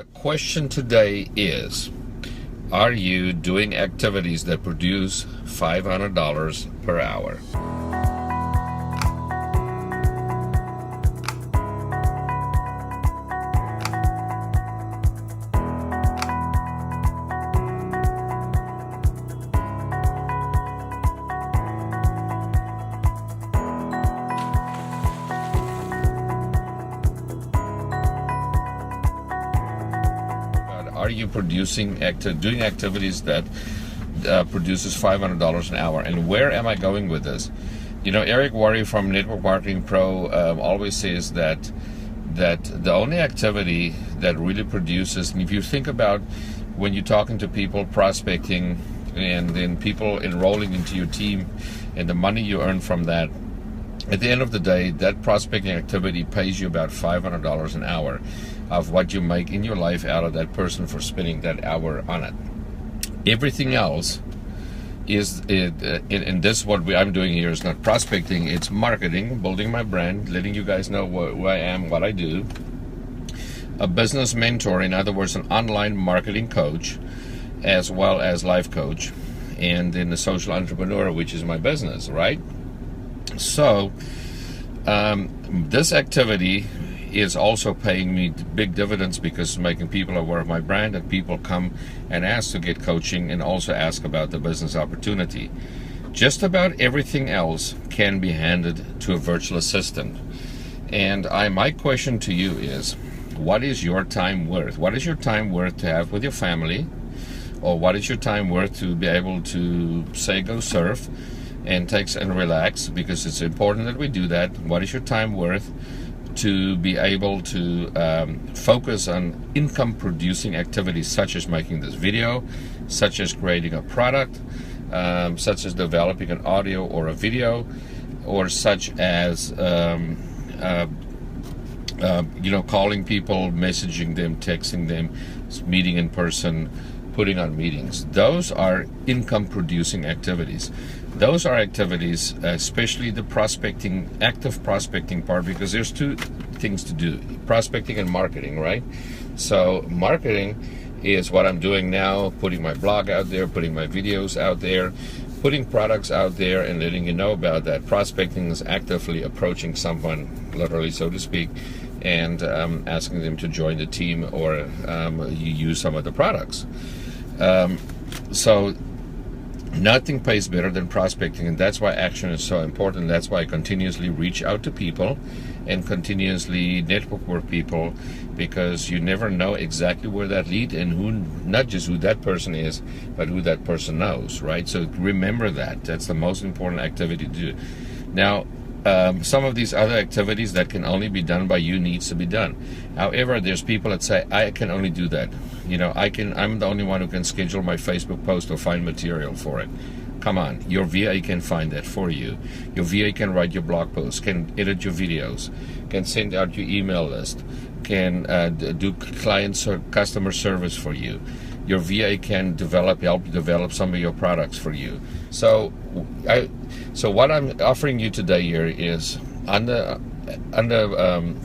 The question today is, are you doing activities that produce $500 per hour? Are you doing activities that produces $500 an hour? And where am I going with this? You know, Eric Worre from Network Marketing Pro always says that the only activity that really produces, and if you think about when you're talking to people, prospecting, and then people enrolling into your team and the money you earn from that, at the end of the day, that prospecting activity pays you about $500 an hour of what you make in your life out of that person for spending that hour on it. Everything else is, and this what I'm doing here is not prospecting, it's marketing, building my brand, letting you guys know who I am, what I do. A business mentor, in other words, an online marketing coach, as well as life coach, and then the social entrepreneur, which is my business, right? So this activity is also paying me big dividends because it's making people aware of my brand, and people come and ask to get coaching and also ask about the business opportunity. Just about everything else can be handed to a virtual assistant. And my question to you is, what is your time worth? What is your time worth to have with your family? Or what is your time worth to be able to, say, go surf and relax, because it's important that we do that? What is your time worth to be able to focus on income producing activities such as making this video, such as creating a product, such as developing an audio or a video, or such as calling people, messaging them, texting them, meeting in person, putting on meetings? Those are income producing activities. Those are activities, especially the prospecting, active prospecting part, because there's two things to do: prospecting and marketing, right? So marketing is what I'm doing now, putting my blog out there, putting my videos out there, putting products out there, and letting you know about that. Prospecting is actively approaching someone, literally, so to speak, and asking them to join the team or you use some of the products. So nothing pays better than prospecting, and that's why action is so important. That's why I continuously reach out to people and continuously network with people, because you never know exactly where that lead and not just who that person is, but who that person knows, right? So remember that. That's the most important activity to do. Now, some of these other activities that can only be done by you needs to be done. However, there's people that say, I can only do that. You know, I'm the only one who can schedule my Facebook post or find material for it. Come on, your VA can find that for you. Your VA can write your blog posts, can edit your videos, can send out your email list, can do client or customer service for you. Your VA can help you develop some of your products for you. So what I'm offering you today here is on the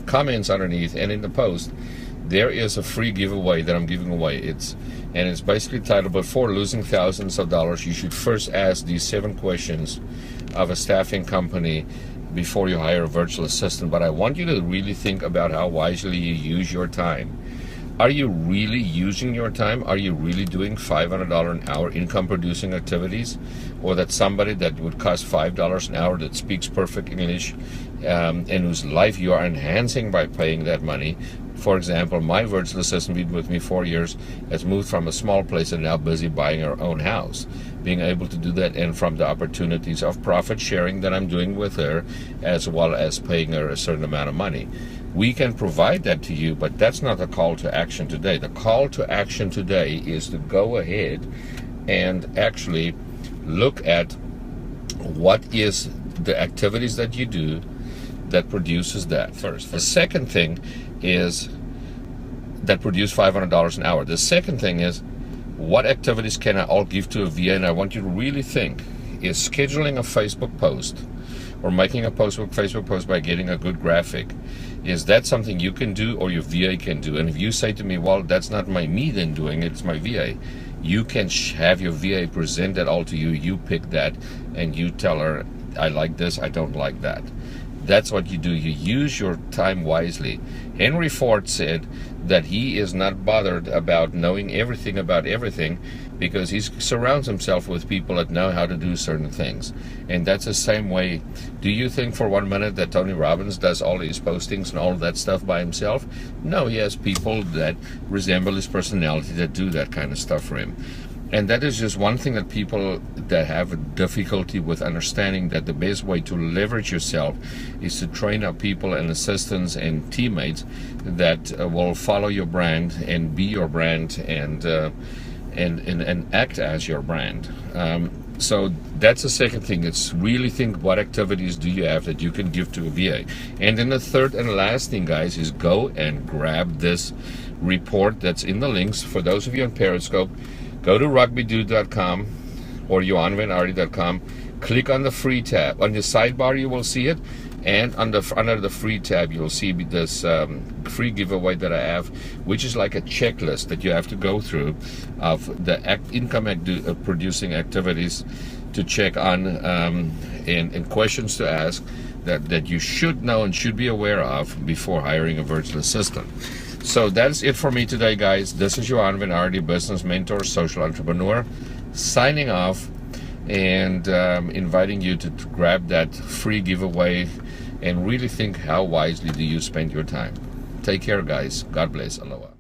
comments underneath and in the post, there is a free giveaway that I'm giving away. It's basically titled, "Before losing thousands of dollars, you should first ask these 7 questions of a staffing company before you hire a virtual assistant." But I want you to really think about how wisely you use your time. Are you really using your time? Are you really doing $500 an hour income producing activities? Or that somebody that would cost $5 an hour that speaks perfect English and whose life you are enhancing by paying that money? For example, my virtual assistant been with me 4 years, has moved from a small place and now busy buying her own house. Being able to do that, and from the opportunities of profit sharing that I'm doing with her, as well as paying her a certain amount of money. We can provide that to you, but that's not the call to action today. The call to action today is to go ahead and actually look at what is the activities that you do that produces that first. The second thing is that produce $500 an hour. The second thing is, what activities can I all give to a VA? And I want you to really think, is scheduling a Facebook post or making a Facebook post by getting a good graphic. Is that something you can do or your VA can do? And if you say to me, well, that's not me then doing it, it's my VA, you can have your VA present that all to you. You pick that and you tell her, I like this, I don't like that. That's what you do. You use your time wisely. Henry Ford said that he is not bothered about knowing everything about everything because he surrounds himself with people that know how to do certain things. And that's the same way. Do you think for 1 minute that Tony Robbins does all his postings and all of that stuff by himself? No, he has people that resemble his personality that do that kind of stuff for him. And that is just one thing that people that have difficulty with understanding, that the best way to leverage yourself is to train up people and assistants and teammates that will follow your brand and be your brand and act as your brand. So that's the second thing. It's really think what activities do you have that you can give to a VA. And then the third and last thing, guys, is go and grab this report that's in the links. For those of you on Periscope, go to rugbydude.com or johanvanardi.com. Click on the free tab. On the sidebar, you will see it. And under the free tab, you'll see this free giveaway that I have, which is like a checklist that you have to go through of the income-producing activities to check on and questions to ask that you should know and should be aware of before hiring a virtual assistant. So that's it for me today, guys. This is Johan Van Aarde, business mentor, social entrepreneur, signing off and inviting you to grab that free giveaway and really think, how wisely do you spend your time? Take care, guys. God bless. Aloha.